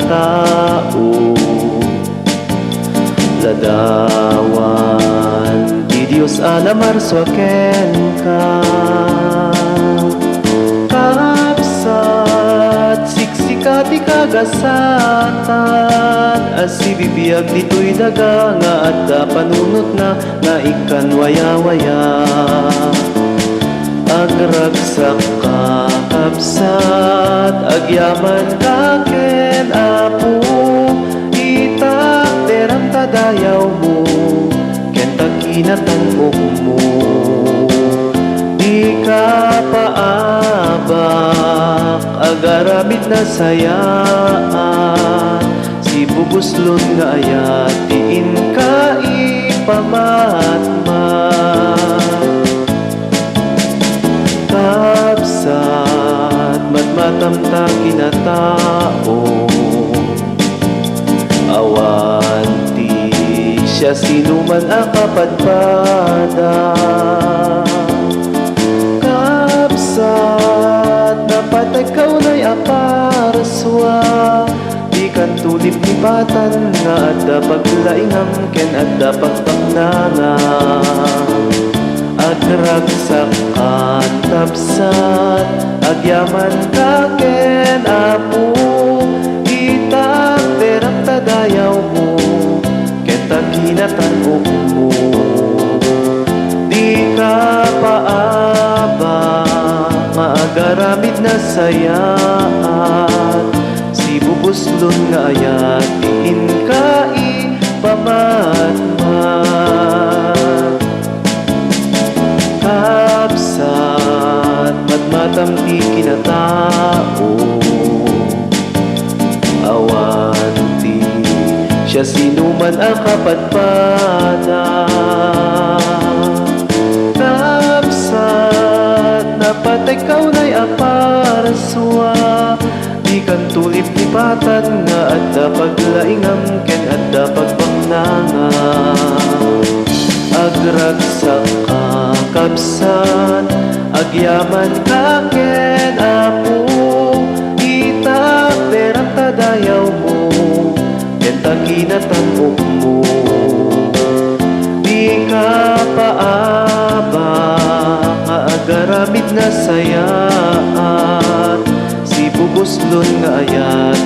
tao. Ladawan di Diyos alamar suaken ka. Kapsat siksikati kagasatan, asibibiyag dito'y daga nga adda panunot na nga ikan waya-waya. Agragsak ka kapsat, agyaman ka ken apo, itak derang tadayaw mo ken takinatan mo. Di ka paabak agaramid na sayaan, si bubuslon nga ayat diin ka ipamatmat. Kapsat matmatamta kinatao, awanti siya sinuman ang kapadpada. Kapsat napatay kaunay aparswa, di kan tulip ni batan nga adda paglaingam ken adda pagpangnanam. Agragsak ka kapsat, agyaman ka ken apo, itak derang tadayaw mo ken takinatan mo. Di ka paabak maagaramid na sayaan, si bubuslon nga ayat diin ka ipamatmat. Kapsat matmatamti kinatao, awanti siya sinuman ang kapadpada. Kapsat napatay kaunay aparswa, di kan tulip ni patan nga adda paglaingam ken adda pagpangnangam. Agragsak ka kapsat, agyaman ka ken apo, itak derang tadayaw mo ken takinatan mo. Di ka paabak agaramid na sayaan, si bubuslon nga ayat